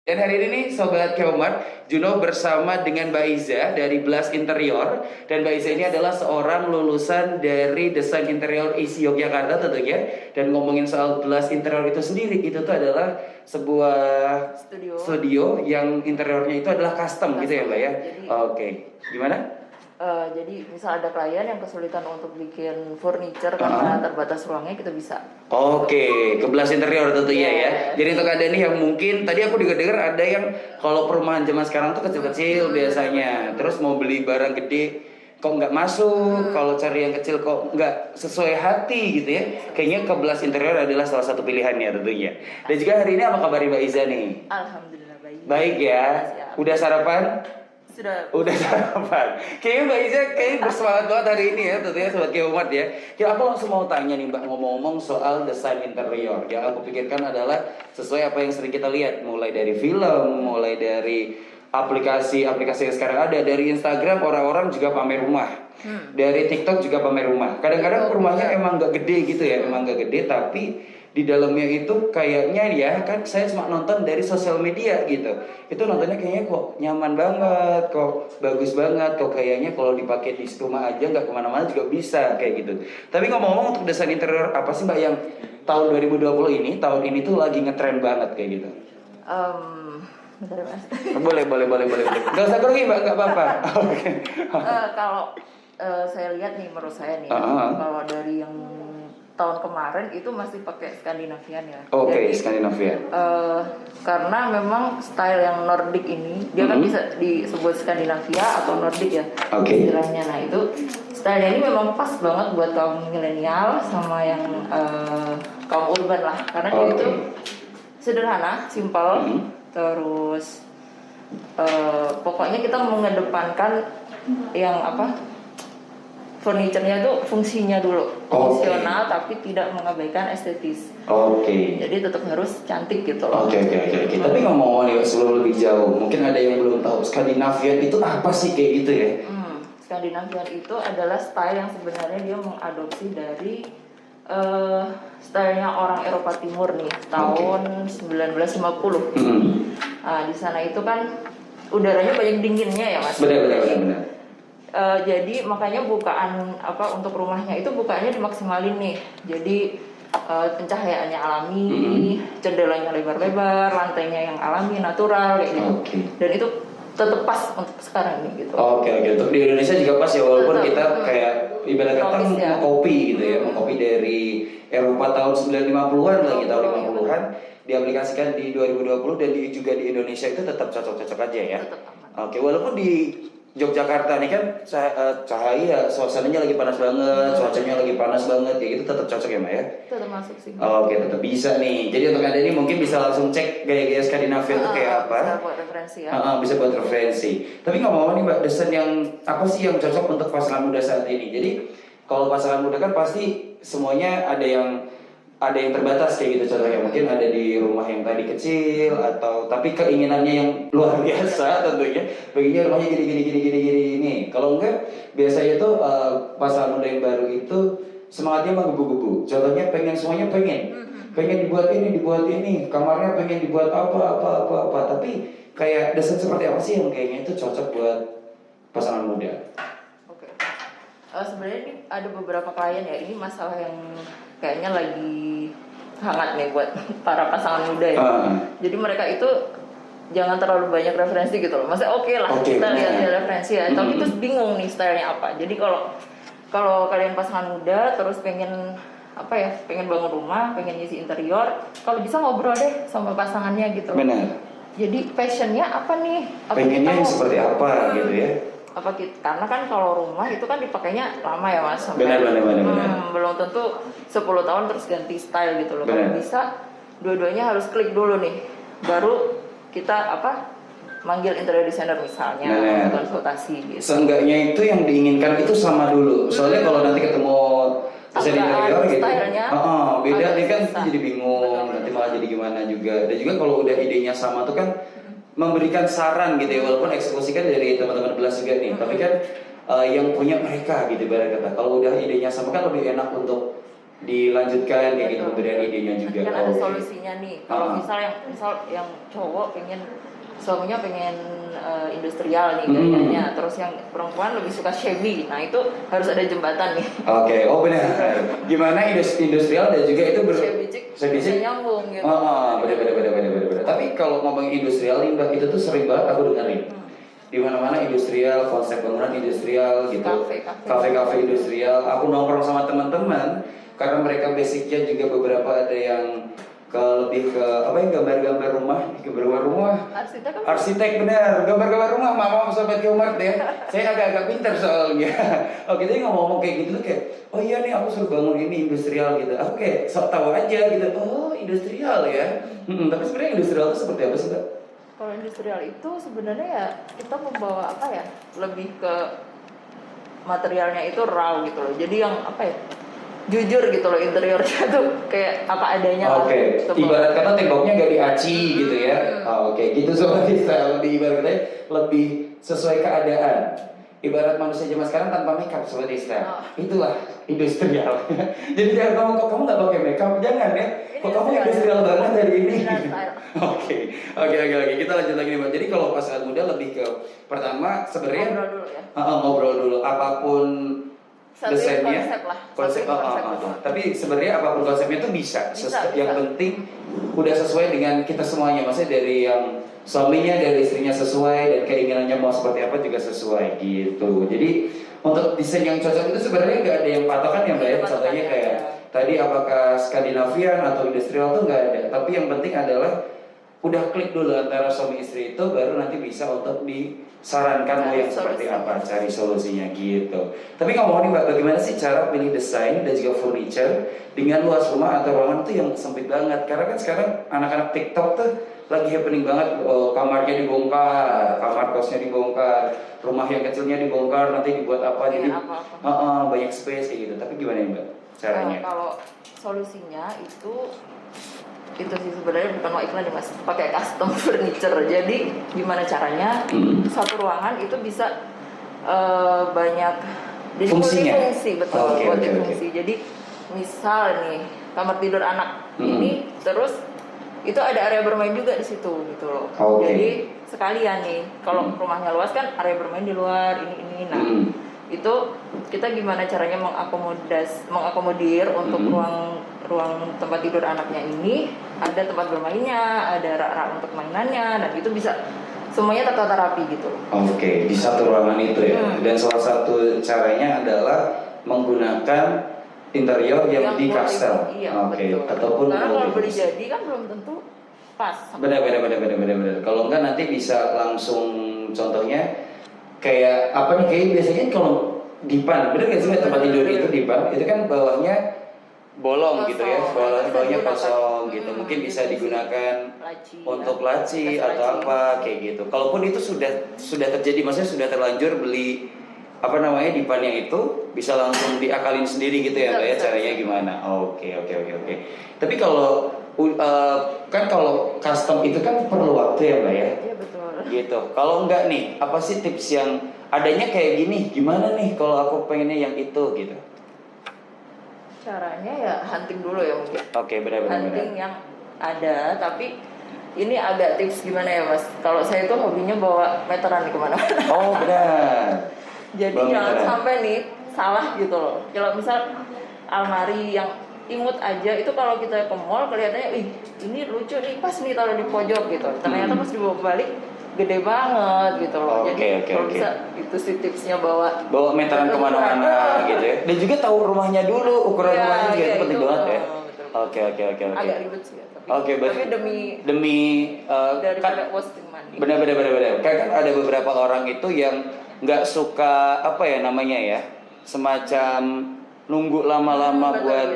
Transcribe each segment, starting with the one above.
Dan hari ini nih Sobat Keomat, Juno bersama dengan Mbak Iza dari Blast Interior. Dan Mbak Iza ini adalah seorang lulusan dari Desain Interior ISI Yogyakarta tentunya. Dan ngomongin soal Blast Interior itu sendiri, itu tuh adalah sebuah studio yang interiornya itu adalah custom gitu ya Mbak ya? Jadi, Oke, gimana? jadi misal ada klien yang kesulitan untuk bikin furniture karena terbatas ruangnya, kita bisa. Oke, ke Blast Interior tentunya ya. Jadi untuk ada nih yang mungkin tadi aku juga dengar ada yang kalau perumahan zaman sekarang tuh kecil-kecil biasanya. Terus mau beli barang gede kok nggak masuk, kalau cari yang kecil kok nggak sesuai hati gitu ya. Kayaknya ke Blast Interior adalah salah satu pilihannya tentunya. Dan juga hari ini apa kabar Mbak Iza nih? Alhamdulillah baik. Baik ya. Udah sarapan? Sudah Sarapan. Kayaknya Mbak Iza kayaknya bersemangat banget hari ini ya, tentunya Sobat Keomat ya. Ya aku langsung mau tanya nih Mbak, ngomong-ngomong soal desain interior. Yang aku pikirkan adalah sesuai apa yang sering kita lihat, mulai dari film, mulai dari aplikasi-aplikasi yang sekarang ada, dari Instagram orang-orang juga pamer rumah. Dari TikTok juga pamer rumah. Kadang-kadang rumahnya emang gak gede gitu ya, emang gak gede tapi di dalamnya itu kayaknya ya kan saya cuma nonton dari sosial media gitu, itu nontonnya kayaknya kok nyaman banget, kok bagus banget, kok kayaknya kalau dipakai di rumah aja nggak kemana-mana juga bisa kayak gitu. Tapi ngomong-ngomong untuk desain interior apa sih Mbak yang tahun 2020 ini, tahun ini tuh lagi ngetren banget kayak gitu? Bentar ya, Mas. Boleh. Gak usah grogi Mbak, nggak apa-apa. Oke. Kalau saya lihat nih, menurut saya nih, kalau dari yang tahun kemarin itu masih pakai Skandinavian ya. Oke, Jadi, Skandinavia. karena memang style yang Nordic ini dia kan bisa disebut Skandinavia atau Nordic ya, istilahnya. Nah itu style ini memang pas banget buat kaum milenial sama yang kaum urban lah, karena dia itu sederhana, simple, terus pokoknya kita mengedepankan yang apa, furniturnya tuh fungsinya dulu, fungsional tapi tidak mengabaikan estetis. Jadi tetap harus cantik gitu loh. Oke. Tapi ngomong-ngomong nih sebelum lebih jauh, mungkin ada yang belum tahu Skandinavian itu apa sih kayak gitu ya? Skandinavian itu adalah style yang sebenarnya dia mengadopsi dari stylenya orang Eropa Timur nih, tahun 1950. Nah, di sana itu kan udaranya banyak dinginnya ya Mas. Benar. Jadi makanya bukaan apa untuk rumahnya itu bukaannya dimaksimalin nih. Jadi pencahayaannya alami, jendelanya lebar-lebar, lantainya yang alami, natural kayak gitu. Dan itu tetap pas untuk sekarang ini gitu. Oke. Untuk di Indonesia juga pas ya, walaupun kita kayak ibarat kata mengkopi gitu ya, mengkopi dari Eropa tahun 950-an lagi, tahun 50-an diaplikasikan di 2020 dan juga di Indonesia itu tetap cocok-cocok aja ya. Oke, walaupun di Yogyakarta nih kan cahaya, suasananya lagi panas banget, cuacanya lagi panas banget, kayak gitu tetap cocok ya Mbak ya? Tetap masuk sih. Oke, tetap bisa nih. Jadi untuk Anda ini mungkin bisa langsung cek gaya-gaya Skandinavia itu kayak apa? Bisa buat referensi ya. Bisa buat referensi. Tapi ngomong-ngomong nih Mbak, desain yang apa sih yang cocok untuk pasangan muda saat ini? Jadi kalau pasangan muda kan pasti semuanya ada yang terbatas kayak gitu, contohnya mungkin ada di rumah yang tadi kecil atau tapi keinginannya yang luar biasa tentunya pengennya rumahnya gini ini. Kalau enggak biasanya tuh pasangan muda yang baru itu semangatnya menggebu-gebu, contohnya semuanya pengen dibuat ini, kamarnya pengen dibuat apa, tapi kayak desain seperti apa sih yang kayaknya itu cocok buat pasangan muda? Sebenarnya ini ada beberapa klien ya, ini masalah yang kayaknya lagi hangat nih buat para pasangan muda ya. Jadi mereka itu jangan terlalu banyak referensi gitu loh. Maksudnya kita lihat referensi ya, tapi terus bingung nih stylenya apa. Jadi kalau kalian pasangan muda terus pengen bangun rumah, pengen isi interior, kalau bisa ngobrol deh sama pasangannya gitu. Benar. Jadi passionnya apa nih? Pengennya yang seperti apa gitu ya? Karena kan kalau rumah itu kan dipakainya lama ya Mas, benar. Belum tentu 10 tahun terus ganti style gitu loh. Kalau bisa dua-duanya harus klik dulu nih, baru kita manggil interior designer misalnya, konsultasi gitu. Seenggaknya itu yang diinginkan itu sama dulu. Soalnya kalau nanti ketemu desain interior gitu, beda nih kan jadi bingung, nanti malah jadi gimana juga. Dan juga kalau udah idenya sama tuh kan memberikan saran gitu ya, walaupun eksekusi kan dari teman-teman Blast juga nih, tapi kan yang punya mereka gitu ibarat kata. Kalau udah idenya sama kan lebih enak untuk dilanjutkan kayak gitu pemberian idenya juga. Kan ada solusinya nih. Kalau misal yang cowok pengen suaminya pengen industrial nih gayanya, terus yang perempuan lebih suka shabby. Nah, itu harus ada jembatan nih. Oke, oh benar. Gimana industrial dan juga itu shabby chic nyambung gitu. Benar. Tapi kalau ngomong industrial nih Mbak, itu tuh sering banget aku dengerin. Di mana-mana industrial, konsep bangunan industrial gitu. Kafe-kafe industrial. Aku nongkrong sama teman-teman karena mereka basicnya juga beberapa ada yang lebih ke apa ya, gambar-gambar rumah. Arsitek benar, gambar-gambar rumah. Mama sobat Umar deh. Saya agak-agak pintar soalnya. Oke, jadi ngomong kayak gitu kayak, oh iya nih aku suruh bangun ini industrial gitu. Aku kayak sok tahu aja gitu. Oh industrial ya. Tapi sebenarnya industrial itu seperti apa sih Mbak? Kalau industrial itu sebenarnya ya kita membawa apa ya, lebih ke materialnya itu raw gitu loh. Jadi yang apa ya, jujur gitu loh, interiornya tuh kayak apa adanya. Oke. Ibarat kata temboknya gak diaci gitu ya. Oke. Gitu sobat kita lebih ibarat katanya lebih sesuai keadaan. Ibarat manusia zaman sekarang tanpa makeup sobat Ista. Itulah industrial. Jadi jangan ngomong kok kamu nggak pakai makeup, jangan ya. Kok kamu industrial banget dari ini. Oke. Kita lanjut lagi nih Mbak. Jadi kalau pasangan muda lebih ke pertama sebenarnya ngobrol dulu ya. Ngobrol dulu apapun desainnya, konsep. Tapi sebenarnya apapun konsepnya itu bisa. Yang penting udah sesuai dengan kita semuanya. Maksudnya dari yang suaminya, dari istrinya sesuai, dan keinginannya mau seperti apa juga sesuai gitu. Jadi untuk desain yang cocok itu sebenarnya nggak ada yang patokan ya Mbak ya. Contohnya kayak tadi apakah Skandinavian atau industrial tuh nggak ada. Tapi yang penting adalah udah klik dulu antara suami istri itu, baru nanti bisa untuk disarankan mau yang seperti apa, cari solusinya gitu. Tapi ngomong nih Mbak, bagaimana sih cara pilih desain dan juga furniture dengan luas rumah atau ruangan itu yang sempit banget? Karena kan sekarang anak-anak TikTok tuh lagi happening banget, kamarnya dibongkar, kamar kosnya dibongkar, rumah yang kecilnya dibongkar, nanti dibuat apa, jadi banyak space kayak gitu. Tapi gimana ya Mbak caranya? Kalau solusinya itu sih sebenarnya bukan mau iklan ya Mas, pakai custom furniture. Jadi gimana caranya satu ruangan itu bisa banyak fungsinya. Fungsi betul, fungsi. Jadi misal nih kamar tidur anak ini, terus itu ada area bermain juga di situ gitu loh. Jadi sekalian nih, kalau rumahnya luas kan area bermain di luar ini. Nah itu kita gimana caranya mengakomodir untuk ruang tempat tidur anaknya ini, ada tempat bermainnya, ada rak-rak untuk mainannya, dan itu bisa semuanya tertata rapi gitu. Oke, di satu ruangan itu ya. Dan salah satu caranya adalah menggunakan interior yang di custom. Betul. Ataupun karena kalau beli jadi kan belum tentu pas. Benar. Kalau enggak nanti bisa langsung, contohnya kayak apa nih, kayak biasanya kalau dipan, bener nggak sih tempat tidur itu dipan, itu kan bawahnya bolong gitu ya, bawahnya kosong gitu, mungkin bisa digunakan untuk laci atau apa kayak gitu. Kalaupun itu sudah terjadi, maksudnya sudah terlanjur beli apa namanya dipannya itu, bisa langsung diakalin sendiri gitu ya Mbak ya, caranya gimana? Oke. Tapi kalau kan kalau custom itu kan perlu waktu ya Mbak ya? Iya betul. Gitu. Kalau enggak nih, apa sih tips yang adanya kayak gini? Gimana nih kalau aku pengennya yang itu gitu? Caranya ya hunting dulu ya mungkin. Oke, benar. Hunting yang ada, tapi ini agak tips gimana ya Mas? Kalau saya tuh hobinya bawa meteran kemana-mana. Oh benar. Jadi jangan sampai nih salah gitu loh. Kalau misal almari yang imut aja itu, kalau kita ke mall kelihatannya, ini lucu nih, pas nih taruh di pojok gitu. Ternyata pas dibawa balik gede banget gitu loh. Jadi kalau bisa itu sih tipsnya, bawa meteran kemana-mana gitu ya. Dan juga tahu rumahnya dulu, ukuran rumahnya juga itu penting banget ya. Oke. Agak ribet sih ya, tapi demi daripada wasting money. Benar. Kan ada beberapa orang itu yang nggak suka apa ya namanya ya, semacam nunggu lama-lama buat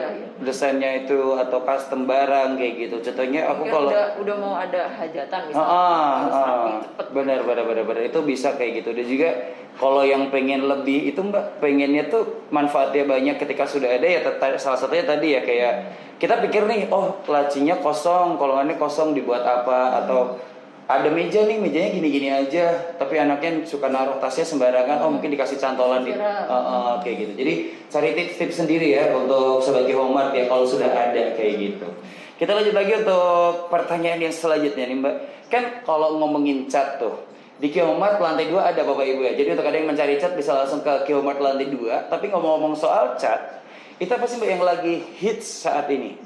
desainnya itu atau custom barang kayak gitu. Contohnya aku kalau udah mau ada hajatan misalnya, benar itu bisa kayak gitu. Dan juga kalau yang pengen lebih itu Mbak, pengennya tuh manfaatnya banyak ketika sudah ada ya. Salah satunya tadi ya, kayak kita pikir nih, lacinya kosong, kolongannya kosong, dibuat apa, atau ada meja nih, mejanya gini-gini aja, tapi anaknya suka naruh tasnya sembarangan, oh mungkin dikasih cantolan di, kayak gitu. Jadi cari tips-tips sendiri ya untuk sebagai homart ya kalau sudah ada kayak gitu. Kita lanjut lagi untuk pertanyaan yang selanjutnya nih Mbak. Kan kalau ngomongin cat tuh, di Qmart lantai 2 ada Bapak Ibu ya. Jadi untuk ada yang mencari cat bisa langsung ke Qmart lantai 2. Tapi ngomong-ngomong soal cat, itu apa sih Mbak yang lagi hits saat ini?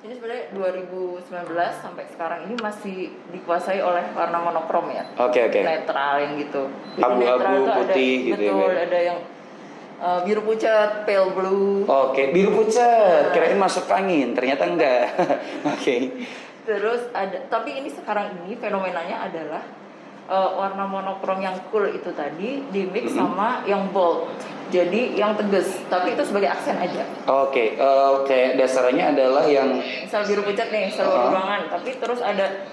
Ini sebenarnya 2019 sampai sekarang ini masih dikuasai oleh warna monokrom ya. Oke. Netral yang gitu. Jadi Abu-abu, putih ada, gitu betul, ya. ada yang biru pucat, pale blue. Oke, biru pucat. Kirain masuk angin, ternyata enggak. Oke. Terus ada, tapi ini sekarang ini fenomenanya adalah warna monokrom yang cool itu tadi di mix sama yang bold. Jadi yang tegas, tapi itu sebagai aksen aja. Oke, dasarnya adalah yang Misal biru pucat nih seluruh ruangan, tapi terus ada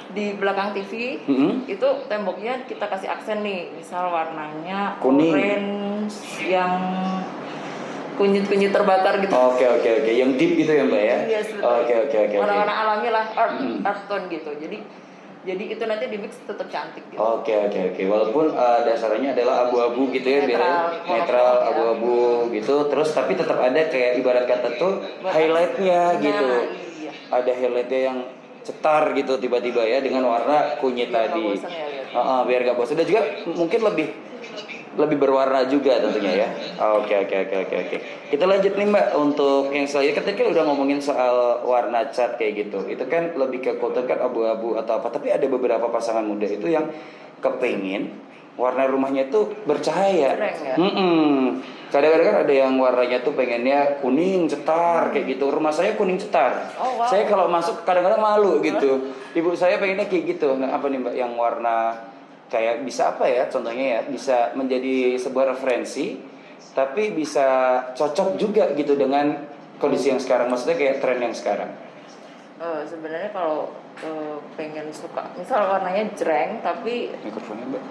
di belakang TV itu temboknya kita kasih aksen nih, misal warnanya kuning, orange yang kunyit-kunyit terbakar gitu. Oke, yang deep gitu ya Mbak ya. Yes, Oke. Warna-warna alami lah, earth tone gitu. Jadi itu nanti di mix tetap cantik gitu. Oke. Walaupun dasarnya adalah abu-abu gitu ya, netral abu-abu gitu. Terus tapi tetap ada kayak ibarat kata tuh highlightnya gitu. Iya. Ada highlightnya yang cetar gitu tiba-tiba ya dengan warna kunyit Biar tadi. gak bosan ya, Biar gak bosan. Dan juga mungkin lebih berwarna juga tentunya ya. Oke. Kita lanjut nih Mbak untuk yang selanjutnya. Ketika udah ngomongin soal warna cat kayak gitu, itu kan lebih ke kultur kan abu-abu atau apa. Tapi ada beberapa pasangan muda itu yang kepengin warna rumahnya itu bercahaya. Keren ya? Kadang-kadang kan ada yang warnanya tuh pengennya kuning cetar kayak gitu. Rumah saya kuning cetar. Oh, wow. Saya kalau masuk kadang-kadang malu gitu. Ibu saya pengennya kayak gitu. Nah, apa nih Mbak yang warna kayak bisa apa ya contohnya ya, bisa menjadi sebuah referensi tapi bisa cocok juga gitu dengan kondisi yang sekarang, maksudnya kayak tren yang sekarang. Sebenarnya kalau pengen suka misal warnanya jreng tapi Mikrofonnya Mbak.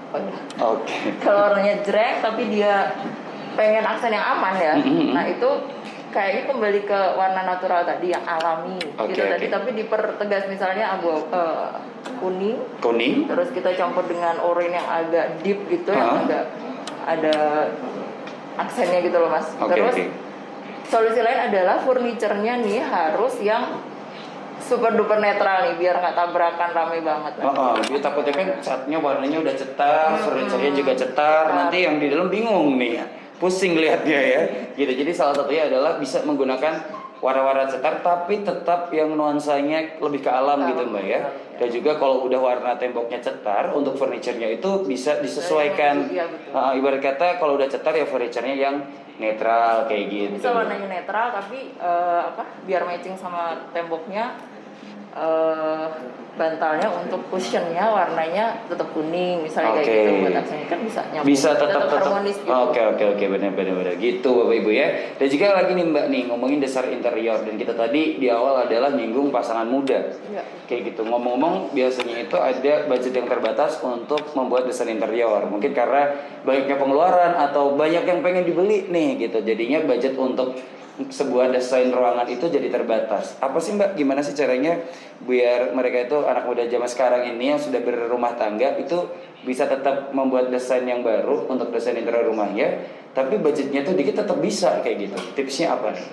Oke. Kalau warnanya jreng tapi dia pengen aksen yang aman ya. Nah itu kayaknya kembali ke warna natural tadi yang alami gitu tadi, tapi dipertegas misalnya kuning, terus kita campur dengan oranye yang agak deep gitu, yang agak ada aksennya gitu loh Mas. Terus solusi lain adalah furniturnya nih harus yang super duper netral nih biar nggak tabrakan rame banget. Dia takutnya kan catnya warnanya udah cetar, furniturnya juga cetar, nanti yang di dalam bingung nih, pusing lihatnya ya. Gitu. Jadi salah satunya adalah bisa menggunakan warna-warna cetar tapi tetap yang nuansanya lebih ke alam gitu Mbak ya. Dan juga kalau udah warna temboknya cetar, untuk furniturnya itu bisa disesuaikan. Ibarat kata kalau udah cetar ya furniturnya yang netral kayak gitu. Bisa warnanya netral tapi biar matching sama temboknya. Bantalnya untuk cushionnya warnanya tetap kuning misalnya kayak gitu, buat aksennya kan bisa nyambung, bisa tetap harmonis gitu. Oke, benar gitu Bapak Ibu ya. Dan juga lagi nih Mbak nih ngomongin dasar interior, dan kita tadi di awal adalah nyinggung pasangan muda kayak gitu. Ngomong-ngomong biasanya itu ada budget yang terbatas untuk membuat desain interior, mungkin karena banyaknya pengeluaran atau banyak yang pengen dibeli nih gitu, jadinya budget untuk sebuah desain ruangan itu jadi terbatas. Apa sih Mbak, gimana sih caranya biar mereka itu anak muda zaman sekarang ini yang sudah berumah tangga itu bisa tetap membuat desain yang baru untuk desain interior rumahnya, tapi budgetnya tuh dikit tetap bisa kayak gitu. Tipsnya apa nih?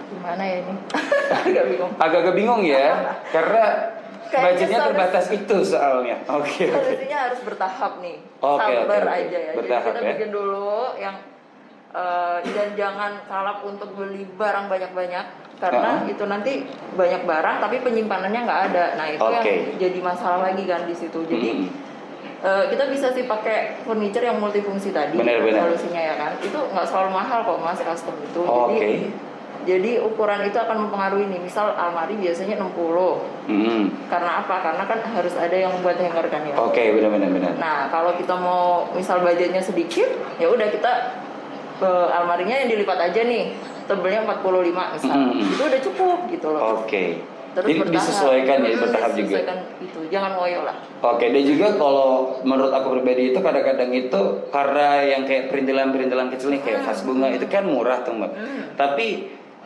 Gimana ya ini? Agak bingung ya, karena budgetnya terbatas itu soalnya. Solusinya harus bertahap nih. Sabar aja ya. Bertahap, jadi kita bikin dulu yang dan jangan kalap untuk beli barang banyak-banyak karena itu nanti banyak barang tapi penyimpanannya nggak ada. Nah itu yang jadi masalah lagi kan di situ. Jadi kita bisa sih pakai furniture yang multifungsi tadi. Solusinya ya kan. Itu nggak selalu mahal kok Mas, custom itu. Jadi ukuran itu akan mempengaruhi nih. Misal almari biasanya 60. Karena apa? Karena kan harus ada yang buat hanger kan ya. Benar. Nah kalau kita mau misal budgetnya sedikit, ya udah kita almarinya yang dilipat aja nih, tebelnya 45 misalnya, itu udah cukup gitu loh. Terus jadi disesuaikan ya, bertahap juga. Itu, jangan ngoyo lah. Dan juga kalau menurut aku pribadi itu kadang-kadang itu karena yang kayak perintilan-perintilan kecil nih kayak vas bunga itu kan murah tuh Mbak. Tapi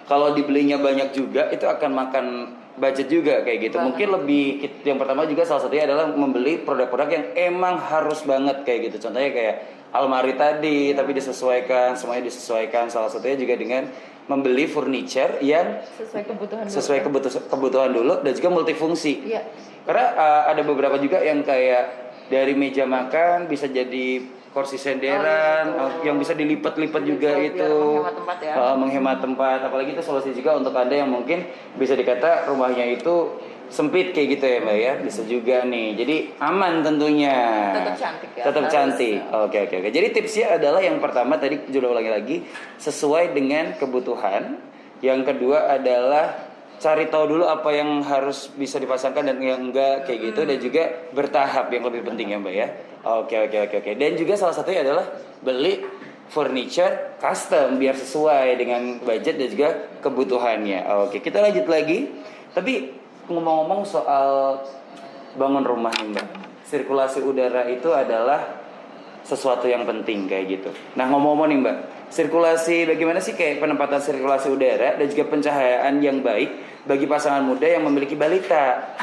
kalau dibelinya banyak juga itu akan makan budget juga kayak gitu. Mungkin lebih yang pertama juga salah satunya adalah membeli produk-produk yang emang harus banget kayak gitu. Contohnya kayak almari tadi, tapi disesuaikan, semuanya disesuaikan. Salah satunya juga dengan membeli furniture yang sesuai kebutuhan dulu dan juga multifungsi. Iya. Karena ada beberapa juga yang kayak dari meja makan bisa jadi kursi senderan yang bisa dilipat-lipat juga itu menghemat tempat ya. Menghemat tempat. Apalagi itu solusi juga untuk Anda yang mungkin bisa dikata rumahnya itu sempit kayak gitu ya Mbak ya. Bisa juga nih. Jadi aman tentunya. Tetap cantik ya. Tetap cantik. Oke. Jadi tipsnya adalah yang pertama tadi sudah ulangi lagi, sesuai dengan kebutuhan. Yang kedua adalah cari tahu dulu apa yang harus bisa dipasangkan dan yang enggak kayak gitu, dan juga bertahap yang lebih penting ya Mbak ya. Oke. Dan juga salah satunya adalah beli furniture custom biar sesuai dengan budget dan juga kebutuhannya. Oke, kita lanjut lagi. Tapi ngomong-ngomong soal bangun rumah nih Mbak, sirkulasi udara itu adalah sesuatu yang penting kayak gitu. Nah ngomong-ngomong nih Mbak, sirkulasi bagaimana sih kayak penempatan sirkulasi udara dan juga pencahayaan yang baik bagi pasangan muda yang memiliki balita?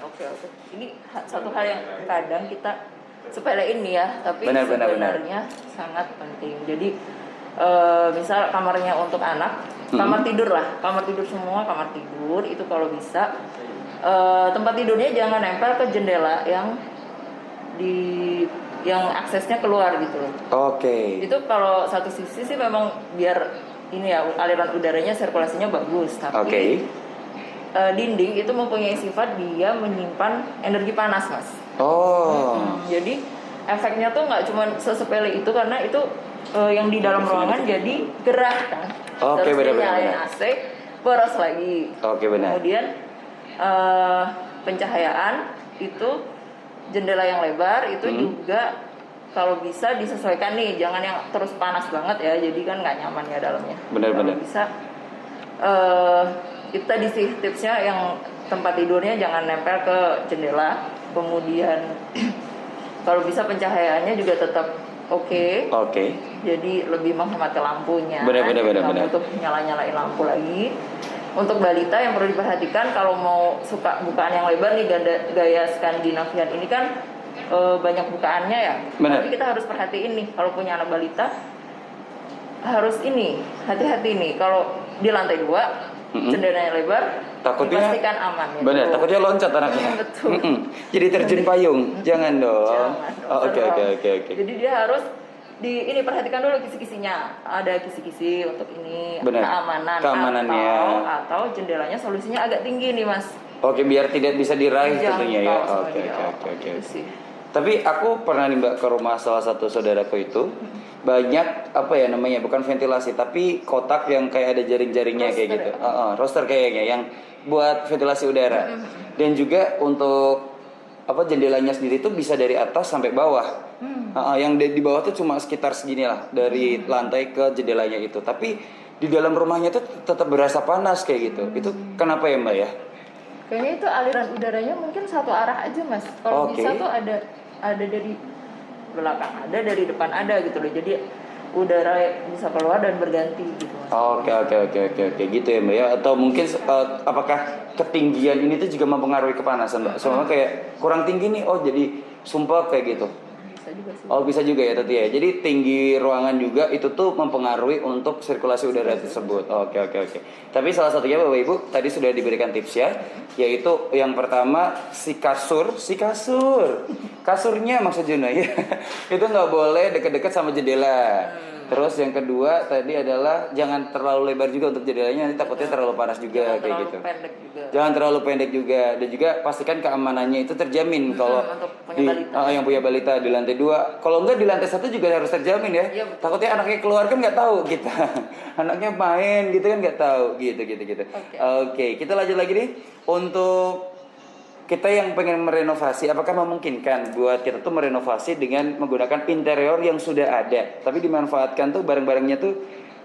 Oke. Ini satu hal yang kadang kita sepelein nih ya, tapi sebenarnya sangat penting. Jadi misal kamarnya untuk anak, kamar tidur lah, kamar tidur semua, kamar tidur itu kalau bisa tempat tidurnya jangan nempel ke jendela yang aksesnya keluar gitu loh. Oke. Itu kalau satu sisi sih memang biar ini ya aliran udaranya sirkulasinya bagus, tapi dinding itu mempunyai sifat dia menyimpan energi panas Mas. Jadi efeknya tuh nggak cuma sesepele itu, karena itu yang di dalam ruangan jadi gerah kan. Terus dia nyalain AC, boros lagi. Kemudian pencahayaan itu jendela yang lebar itu juga kalau bisa disesuaikan nih, jangan yang terus panas banget ya, jadi kan nggak nyaman ya dalamnya. Kalau bisa itu tadi sih tipsnya, yang tempat tidurnya jangan nempel ke jendela. Kemudian kalau bisa pencahayaannya juga tetap oke. Jadi lebih menghemat ke lampunya. Benar. Untuk nyalain lampu lagi. Untuk balita yang perlu diperhatikan kalau mau suka bukaan yang lebar nih, gaya Skandinavian ini kan banyak bukaannya ya. Tapi kita harus perhatiin nih kalau punya anak balita, harus hati-hati nih kalau di lantai 2 jendelanya lebar, takutnya dipastikan aman ya. Benar, takutnya loncat anaknya. Betul. Jadi terjun payung, jangan dong. Oke. Jadi dia harus perhatikan dulu kisi-kisinya. Ada kisi-kisi untuk ini, keamanannya. Atau jendelanya solusinya agak tinggi nih Mas. Oke, biar tidak bisa diraih tentunya ya. Oke. Tapi aku pernah nih Mbak ke rumah salah satu saudaraku itu, banyak bukan ventilasi tapi kotak yang kayak ada jaring-jaringnya kayak gitu. Roster kayaknya yang buat ventilasi udara. Dan juga untuk jendelanya sendiri itu bisa dari atas sampai bawah. Yang di bawah tuh cuma sekitar segini lah dari lantai ke jendelanya itu. Tapi di dalam rumahnya tuh tetap berasa panas kayak gitu. Itu kenapa ya Mbak ya? Kayaknya itu aliran udaranya mungkin satu arah aja Mas. Kalau bisa tuh ada dari belakang, ada dari depan ada gitu loh. Jadi udara bisa keluar dan berganti gitu Mas. Oke gitu ya Mbak ya. Atau mungkin apakah ketinggian ini tuh juga mempengaruhi kepanasan Mbak? Soalnya kayak kurang tinggi nih, jadi sumpah kayak gitu. Bisa juga sih. Bisa juga ya tadi ya. Jadi tinggi ruangan juga itu tuh mempengaruhi untuk sirkulasi udara tersebut. Oke. Tapi salah satunya Bapak Ibu tadi sudah diberikan tips ya, yaitu yang pertama kasurnya maksudnya ya. Itu nggak boleh deket-deket sama jendela. Terus yang kedua tadi adalah jangan terlalu lebar juga untuk jendelanya, nanti takutnya terlalu panas juga kayak gitu. Jangan terlalu pendek juga. Dan juga pastikan keamanannya itu terjamin kalau yang punya balita di lantai 2. Kalau enggak di lantai 1 juga harus terjamin ya. Takutnya anaknya keluar kan nggak tahu kita. Anaknya main gitu kan nggak tahu gitu. Oke, kita lanjut lagi nih untuk kita yang pengen merenovasi, apakah memungkinkan buat kita tuh merenovasi dengan menggunakan interior yang sudah ada, tapi dimanfaatkan tuh barang-barangnya tuh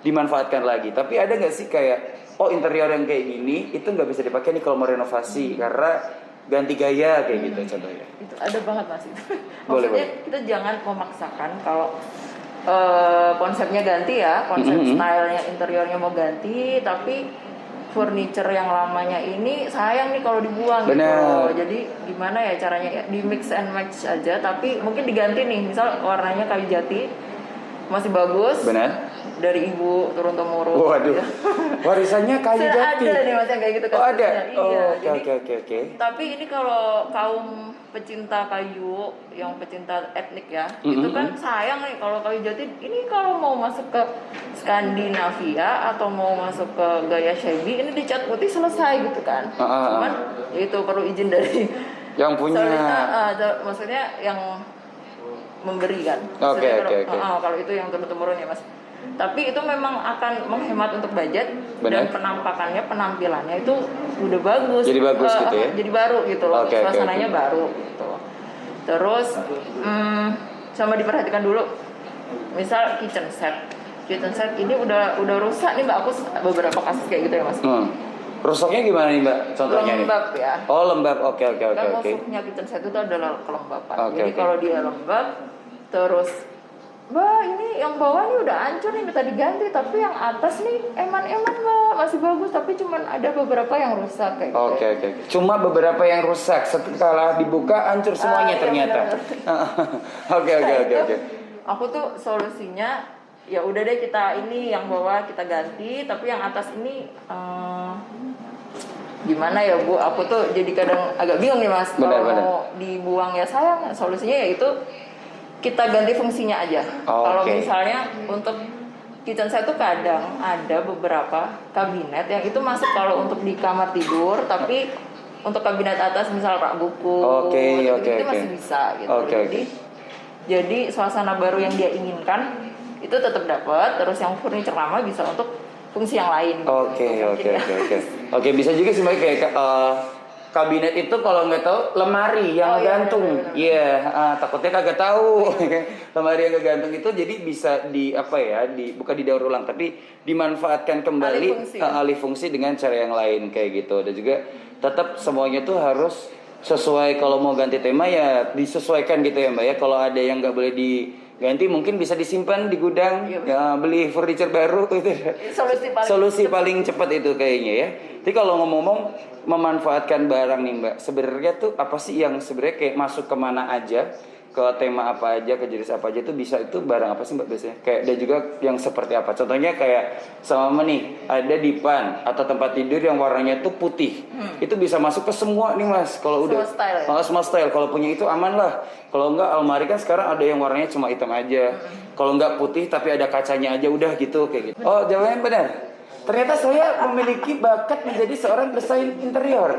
dimanfaatkan lagi. Tapi ada nggak sih kayak interior yang kayak gini itu nggak bisa dipakai nih kalau mau renovasi karena ganti gaya kayak gitu contohnya? Itu ada banget Mas itu. Boleh. Kita jangan memaksakan kalau konsepnya ganti ya, konsep stylenya interiornya mau ganti, tapi furniture yang lamanya ini sayang nih kalau dibuang Bener. gitu. Jadi gimana ya caranya ya, di mix and match aja, tapi mungkin diganti nih, misal warnanya kayu jati masih bagus. Benar. Dari ibu turun temurun. Waduh. Warisannya kayu jati. Ada nih mas yang kayak gitu kan. Oh ada. Iya. Oke. Tapi ini kalau kaum pecinta kayu, yang pecinta etnik ya, itu kan sayang nih kalau kayu jati. Ini kalau mau masuk ke Skandinavia atau mau masuk ke gaya shabby, ini dicat putih selesai gitu kan. Cuman itu perlu izin dari yang punya. Maksudnya yang memberi kan. Oke. Kalau itu yang turun temurun ya mas. Tapi itu memang akan menghemat untuk budget. Benar. Dan penampilannya itu udah bagus. Jadi bagus gitu ya? Jadi baru gitu loh, suasananya okay. baru gitu. Terus sama diperhatikan dulu, misal kitchen set ini udah rusak nih mbak, aku beberapa kasus kayak gitu ya mas. Rusaknya gimana nih mbak? Contohnya lembab nih? Ya. Oh lembab, oke. Kan musuhnya kitchen set itu adalah kelembapan. Jadi kalau dia lembab, terus mbak ini yang bawah nih udah hancur nih minta diganti, tapi yang atas nih eman-eman mbak masih bagus, tapi cuman ada beberapa yang rusak kayak gitu. Oke. Cuma beberapa yang rusak, setelah dibuka hancur semuanya ternyata. Oke. Aku tuh solusinya ya udah deh, kita ini yang bawah kita ganti, tapi yang atas ini gimana ya bu? Aku tuh jadi kadang agak bingung nih mas. Kalau mau dibuang ya sayang, solusinya yaitu kita ganti fungsinya aja. Kalau misalnya untuk kitchen set tuh kadang ada beberapa kabinet yang itu masuk kalau untuk di kamar tidur, tapi untuk kabinet atas misal rak buku, itu masih bisa gitu. Jadi suasana baru yang dia inginkan itu tetap dapat, terus yang furniture lama bisa untuk fungsi yang lain. Oke, bisa juga sih kayak kabinet itu kalau nggak tahu lemari yang gantung, takutnya kagak tahu. Lemari yang gantung itu jadi bisa bukan didaur ulang, tapi dimanfaatkan kembali, alih fungsi dengan cara yang lain kayak gitu. Dan juga tetap semuanya tuh harus sesuai, kalau mau ganti tema ya disesuaikan gitu ya mbak ya. Kalau ada yang nggak boleh diganti mungkin bisa disimpan di gudang, beli furniture baru itu. Solusi paling cepat itu kayaknya ya. Jadi kalau ngomong-ngomong memanfaatkan barang nih mbak, sebenarnya tuh apa sih yang sebenarnya kayak masuk kemana aja, ke tema apa aja, ke jenis apa aja tuh bisa, itu barang apa sih mbak biasanya? Kayak dan juga yang seperti apa? Contohnya kayak sama nih ada dipan atau tempat tidur yang warnanya tuh putih, itu bisa masuk ke semua nih mas. Kalau udah semua style, kalau punya itu aman lah. Kalau enggak, almari kan sekarang ada yang warnanya cuma hitam aja. Kalau enggak putih tapi ada kacanya aja, udah gitu kayak gitu. Oh jawabannya benar. Ternyata saya memiliki bakat menjadi seorang desain interior.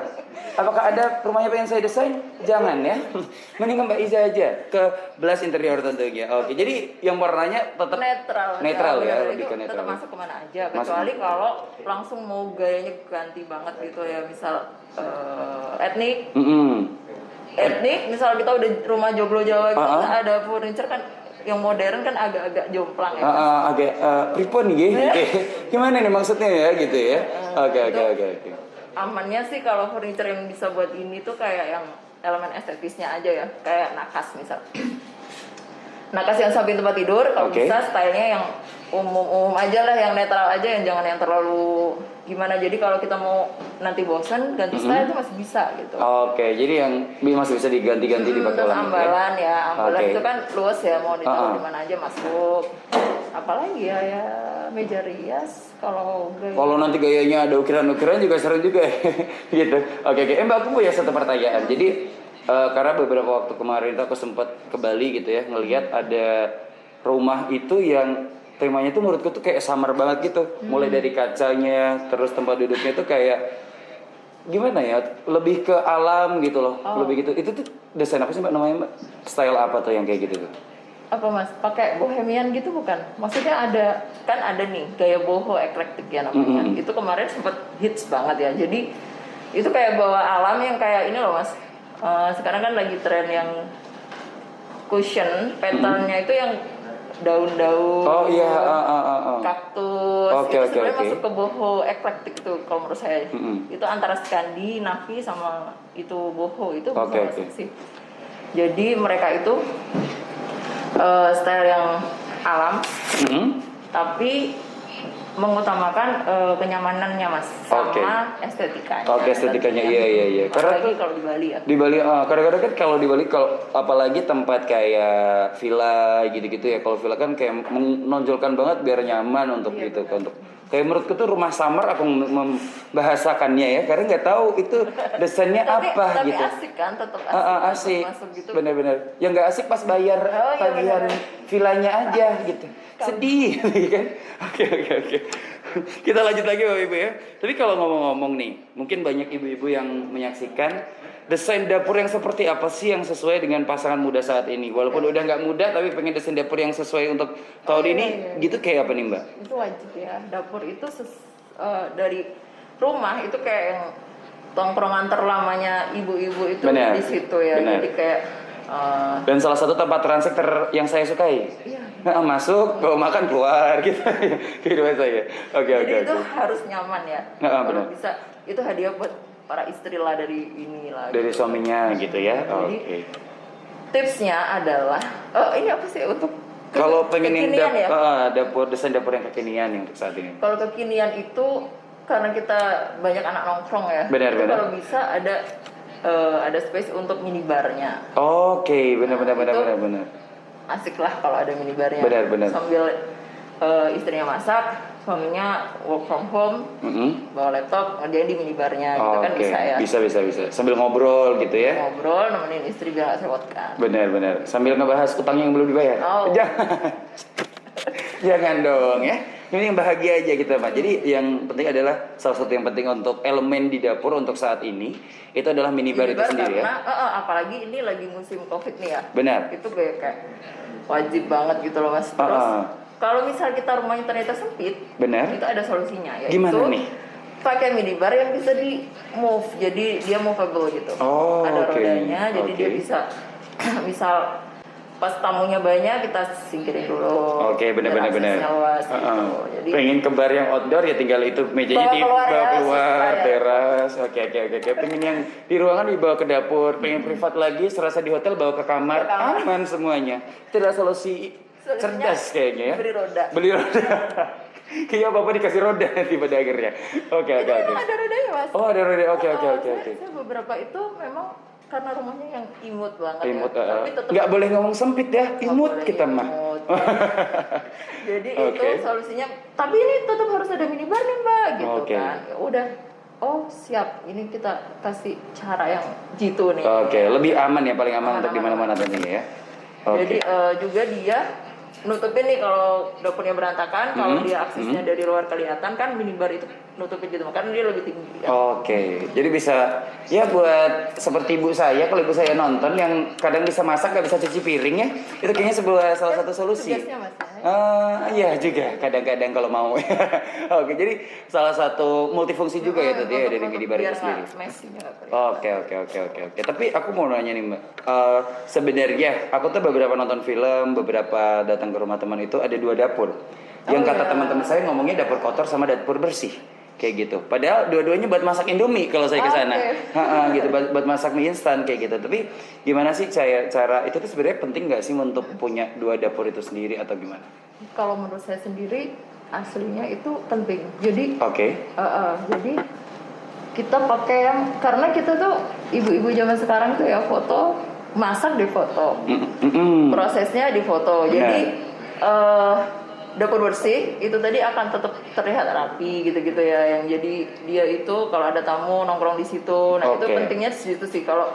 Apakah ada rumahnya pengen saya desain? Jangan ya. Mending Mbak Iza aja ke belas interior tentunya. Oke, jadi yang warnanya tetap netral ya, lebih ke netral. Tetap masuk kemana aja, kecuali kalau langsung mau gayanya ganti banget gitu ya, misal etnik. Etnik, misal kita udah rumah joglo Jawa gitu, ada furniture kan yang modern kan agak-agak jomplang ya. Agak pripon gitu. Gimana nih maksudnya ya gitu ya. Oke. Amannya sih kalau furniture yang bisa buat ini tuh kayak yang elemen estetisnya aja ya, kayak nakas misal. Nakas yang samping tempat tidur, kalau bisa stylenya yang umum aja lah, yang netral aja, yang jangan yang terlalu gimana. Jadi kalau kita mau nanti bosan ganti style itu masih bisa gitu. Oke, jadi yang masih bisa diganti-ganti dipakai lagi. Ambalan itu kan luas ya, mau ditaruh di mana aja masuk. Apalagi ya meja rias kalau nanti gayanya ada ukiran-ukiran juga seru juga gitu. Oke. Mbak, aku punya satu pertanyaan. Jadi karena beberapa waktu kemarin aku sempat ke Bali gitu ya, ngelihat ada rumah itu yang temanya tuh menurutku tuh kayak summer banget gitu. Mulai dari kacanya, terus tempat duduknya tuh kayak gimana ya, lebih ke alam gitu loh. Lebih gitu. Itu tuh desain apa sih mbak namanya mbak? Style apa tuh yang kayak gitu tuh? Apa mas? Pakai bohemian gitu bukan? Maksudnya ada nih gaya boho eklektik ya namanya. Itu kemarin sempat hits banget ya. Jadi itu kayak bawa alam yang kayak ini loh mas. Sekarang kan lagi tren yang cushion, patternnya itu yang daun-daun, kaktus, itu sebenarnya masuk ke boho eklektik tuh kalau menurut saya. Itu antara Skandi, Navi sama itu boho itu bisa masuk sih. Jadi mereka itu style yang alam, tapi mengutamakan kenyamanannya mas, sama estetikanya. Oke, estetikanya iya. Karena apalagi kalau di Bali ya. Di Bali, kadang-kadang kan kalau di Bali kalau apalagi tempat kayak villa gitu-gitu ya. Kalau villa kan kayak menonjolkan banget biar nyaman untuk gitu, untuk kayak menurutku tuh rumah samar aku membahasakannya ya, karena nggak tahu itu desainnya apa tapi gitu. asik kan, tetap asik. Asik. Masuk gitu. Bener-bener. Yang nggak asik pas bayar tagihan villanya aja gitu. Sedih kan? Oke. Kita lanjut lagi Bapak Ibu ya. Tapi kalau ngomong-ngomong nih, mungkin banyak ibu-ibu yang menyaksikan desain dapur yang seperti apa sih yang sesuai dengan pasangan muda saat ini? Walaupun udah nggak muda, tapi pengen desain dapur yang sesuai untuk tahun ini, gitu kayak apa nih Mbak? Itu wajib ya. Dapur itu dari rumah itu kayak yang tongkrongan terlamanya ibu-ibu itu di situ ya. Bener. Jadi kayak dan salah satu tempat transit yang saya sukai. Iya. Masuk, bawa makan, keluar gitu. Kehidupan saya. Oke. Itu harus nyaman ya. Kalau bisa itu hadiah buat para istri lah dari inilah. Dari gitu. Suaminya gitu ya. Oke. Tipsnya adalah ini apa sih untuk kalau pengen yang desain dapur yang kekinian yang untuk saat ini. Kalau kekinian itu karena kita banyak anak nongkrong ya. Benar. Kalau bisa ada space untuk minibarnya. Oke, benar. Asik lah kalau ada minibarnya. Benar. Sambil istrinya masak, suaminya work from home, bawa laptop ngerjain di minibarnya gitu kan bisa ya. Bisa. Sambil ngobrol gitu ya. Ngobrol nemenin istri biar gak sewot kan. Benar. Sambil ngebahas utang yang belum dibayar. Jangan dong ya. Ini yang bahagia aja kita Pak. Jadi yang penting adalah salah satu yang penting untuk elemen di dapur untuk saat ini itu adalah minibar itu sendiri karena, ya. Apalagi ini lagi musim Covid nih ya. Benar. Itu kayak wajib banget gitu loh Mas. Terus kalau misal kita rumahnya ternyata sempit, benar. Itu ada solusinya ya. Gimana nih? Pakai minibar yang bisa di move, jadi dia movable gitu. Ada rodanya, jadi dia bisa misal pas tamunya banyak kita singkirin dulu. Benar. Gitu. Jadi pengen kembar yang outdoor ya tinggal itu mejanya dibawa keluar teras. Oke. Pengen yang di ruangan dibawa ke dapur, pengen privat lagi serasa di hotel bawa ke kamar. Aman semuanya. Itu adalah solusi cerdas kayaknya ya. Beli roda. Kayaknya Bapak dikasih roda nanti pada akhirnya. Oke. Ada rodanya Mas. Ada roda. Oke. Saya beberapa itu memang karena rumahnya yang imut banget tapi tetap nggak boleh ngomong sempit ya, imut kita mah. Jadi itu solusinya, tapi ini tetap harus ada minibar nih Mbak gitu kan. Ya udah, siap, ini kita kasih cara yang jitu nih. Lebih aman ya, paling aman untuk dimana-mana tentunya ya. Jadi juga dia nutupin nih kalau dapurnya berantakan, kalau dia aksesnya dari luar kelihatan kan minibar itu nutupin gitu, karena dia lebih tinggi. Jadi bisa ya buat seperti ibu saya, kalau ibu saya nonton yang kadang bisa masak nggak bisa cuci piring ya, itu kayaknya salah satu solusi. Tugasnya Mas. Iya juga kadang-kadang kalau mau. Jadi salah satu multifungsi juga ya tadi ya dari minibar itu sendiri. Oke. Tapi aku mau nanya nih Mbak, sebenarnya aku tuh beberapa nonton film, beberapa datang ke rumah teman itu ada 2 dapur. Yang kata teman-teman saya ngomongnya dapur kotor sama dapur bersih. Kayak gitu. Padahal dua-duanya buat masak Indomie kalau saya ke sana. Gitu buat masak mie instan kayak gitu. Tapi gimana sih cara itu tuh sebenarnya penting nggak sih untuk punya 2 dapur itu sendiri atau gimana? Kalau menurut saya sendiri aslinya itu penting. Jadi jadi kita pakai yang, karena kita tuh ibu-ibu zaman sekarang tuh ya foto, masak di foto. Prosesnya di foto. Jadi dapur bersih itu tadi akan tetap terlihat rapi gitu-gitu ya, yang jadi dia itu kalau ada tamu nongkrong di situ. Nah itu pentingnya di situ sih. Kalau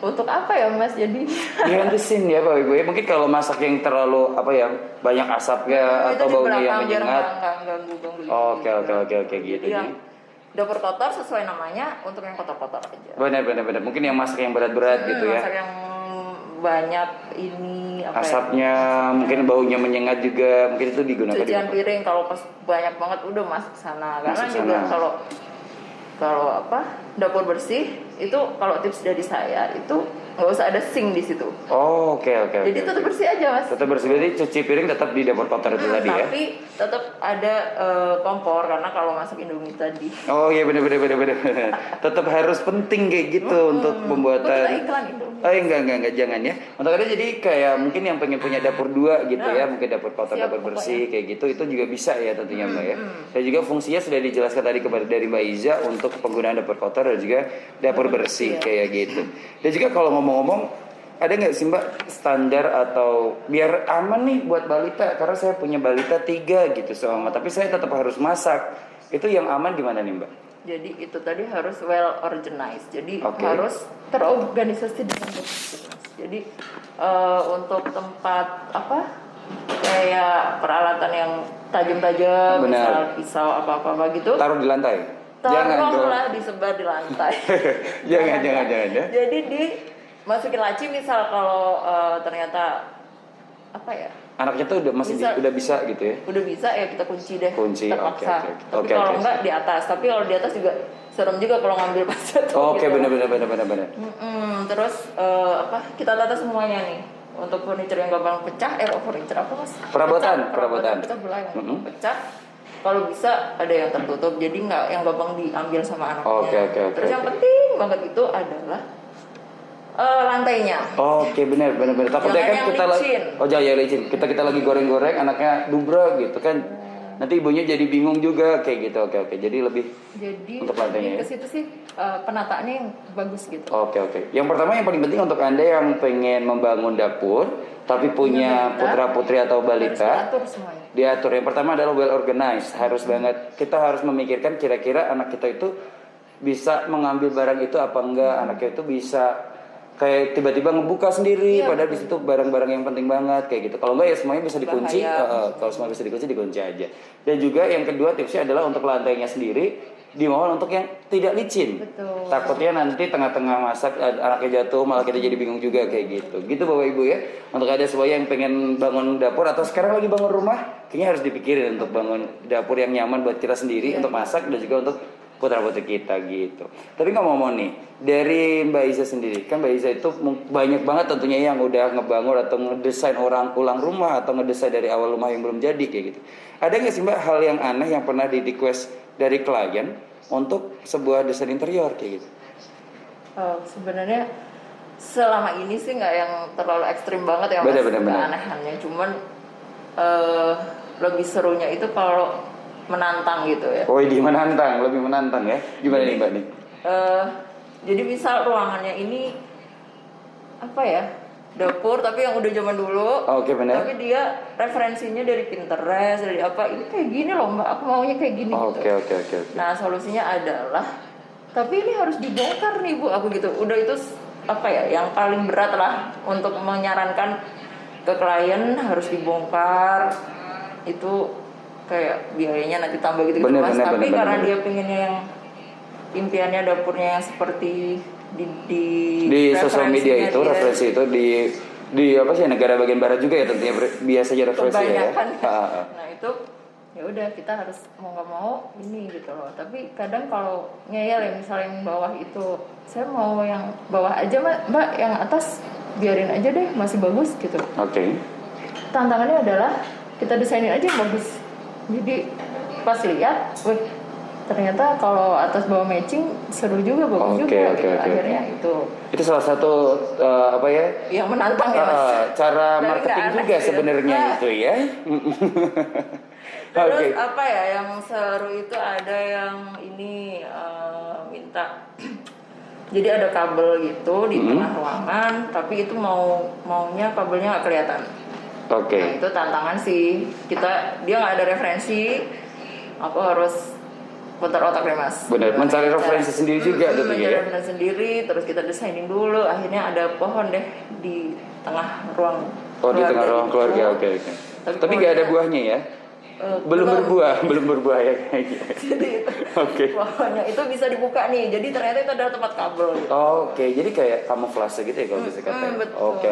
untuk apa ya Mas, jadi dihantesin ya Pak Ibu ya, mungkin kalau masak yang terlalu banyak asapnya atau baunya yang menyengat. Oke gitu. Jadi dapur kotor sesuai namanya, untuk yang kotor-kotor aja. Benar. Mungkin yang masak yang berat-berat gitu ya. Masak yang banyak ini asapnya, mungkin baunya menyengat juga, mungkin itu digunakan. Cucian piring kalau pas banyak banget udah masuk sana. Karena juga kalau dapur bersih itu, kalau tips dari saya itu nggak usah ada sink di situ. Oke. Jadi tetap bersih aja Mas. Tetap bersih, berarti cuci piring tetap di dapur kotor itu tadi ya. Tapi tetap ada kompor, karena kalau masak Indomie tadi. Iya benar. Tetap harus penting kayak gitu untuk pembuatan. Iklan Indomie. Oh enggak, jangan ya. Untuk ada jadi kayak mungkin yang pengen punya dapur 2 gitu ya, mungkin dapur kotor, dapur bersih kayak gitu, itu juga bisa ya tentunya Mbak ya. Dan juga fungsinya sudah dijelaskan tadi kepada dari Mbak Iza untuk penggunaan dapur kotor dan juga dapur bersih kayak gitu. Dan juga kalau ngomong-ngomong, ada nggak sih Mbak standar atau biar aman nih buat balita, karena saya punya balita 3 gitu sama, tapi saya tetap harus masak. Itu yang aman gimana nih Mbak? Jadi itu tadi harus well organized. Jadi harus terorganisasi dengan bagus. Jadi untuk tempat kayak peralatan yang tajam-tajam, misal pisau apa-apa gitu. Taruh di lantai. Taruhlah disebar di lantai. jangan ya. Jadi masukin laci misal kalau ternyata anaknya tuh udah bisa gitu ya. Udah bisa ya kita kunci deh. Terpaksa. Okay. Tapi kalau enggak di atas. Tapi kalau di atas juga serem juga kalau ngambil pas jatuh. Oke, gitu. benar. Terus kita tata semuanya nih. Untuk furniture yang gampang pecah, furniture apa Mas? Perabotan. Kita mulai pecah. Kalau bisa ada yang tertutup, jadi nggak yang gampang diambil sama anaknya. Terus yang penting banget itu adalah lantainya. Oke, benar. Takutnya kan kita licin. Kita lagi goreng-goreng, anaknya dubrok gitu kan. Nanti ibunya jadi bingung juga kayak gitu. Oke. Jadi untuk lantainya. Ke situ sih penataannya yang bagus gitu. Oke. Yang pertama yang paling penting untuk Anda yang pengen membangun dapur tapi punya putra-putri atau balita, diatur. Yang pertama adalah well organized. Harus banget. Kita harus memikirkan kira-kira anak kita itu bisa mengambil barang itu apa enggak, anaknya itu bisa kayak tiba-tiba ngebuka sendiri, padahal di situ barang-barang yang penting banget kayak gitu. Kalau enggak ya semuanya bisa dikunci. Kalau semua bisa dikunci aja. Dan juga yang kedua tipsnya adalah untuk lantainya sendiri dimohon untuk yang tidak licin. Betul. Takutnya nanti tengah-tengah masak anaknya jatuh, malah kita jadi bingung juga kayak gitu. Gitu Bapak Ibu ya. Untuk ada semuanya yang pengen bangun dapur atau sekarang lagi bangun rumah, kayaknya harus dipikirin untuk bangun dapur yang nyaman buat kita sendiri untuk masak dan juga untuk putra-putri kita gitu. Tapi ngomong-ngomong nih, dari Mbak Iza sendiri, kan Mbak Iza itu banyak banget tentunya yang udah ngebangun atau ngedesain ulang rumah atau ngedesain dari awal rumah yang belum jadi kayak gitu. Ada nggak sih Mbak hal yang aneh yang pernah di request dari klien untuk sebuah desain interior kayak gitu? Sebenarnya selama ini sih nggak yang terlalu ekstrim banget ya Mas, keanehannya. Cuman lebih serunya itu kalau menantang gitu ya. Lebih menantang ya. Gimana nih Mbak nih? Jadi misal ruangannya ini dapur tapi yang udah zaman dulu. Oke, benar. Tapi dia referensinya dari Pinterest, dari apa? Ini kayak gini loh Mbak, aku maunya kayak gini gitu. Oke. Nah, solusinya adalah tapi ini harus dibongkar nih Bu, aku gitu. Udah itu yang paling berat lah untuk menyarankan ke klien harus dibongkar. Itu kayak biayanya nanti tambah gitu Mas. Tapi karena dia pengennya yang impiannya dapurnya yang seperti di sosial media itu referensi itu di negara bagian barat juga ya tentunya biasanya referensi ya. Nah itu ya udah kita harus mau nggak mau ini gitu loh. Tapi kadang kalau ngeyel ya misalnya yang bawah itu saya mau yang bawah aja Mbak, yang atas biarin aja deh masih bagus gitu. Oke. Tantangannya adalah kita desainin aja yang bagus. Jadi pas lihat, ternyata kalau atas bawah matching seru juga, bagus juga. Akhirnya itu salah satu yang menantang ya Mas. Cara marketing juga sebenarnya itu ya. Terus yang seru itu ada yang ini minta. Jadi ada kabel gitu di tengah ruangan, tapi itu maunya kabelnya nggak kelihatan. Oke. Nah itu tantangan sih. Dia nggak ada referensi. Aku harus putar otak deh Mas. Benar. Mencari referensi sendiri juga tentunya ya. Mencari referensi sendiri. Terus kita desainin dulu. Akhirnya ada pohon deh di tengah ruang. Di tengah ruang keluarga. Oke. Tapi nggak ada buahnya ya? Belum berbuah ya kayaknya. Jadi pohonnya itu bisa dibuka nih. Jadi ternyata itu adalah tempat kabel. Gitu. Oke. Jadi kayak kamuflase gitu ya kalau bisa katakan. Oke.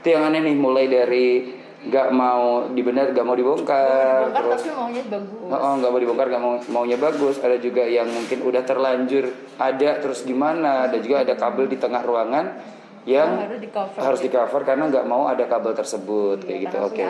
Itu yang aneh nih, mulai dari nggak mau dibongkar, terus tapi maunya bagus. Nggak mau dibongkar, nggak maunya bagus. Ada juga yang mungkin udah terlanjur ada terus gimana. Ada juga ada kabel di tengah ruangan yang harus di cover karena nggak mau ada kabel tersebut kayak gitu. Oke.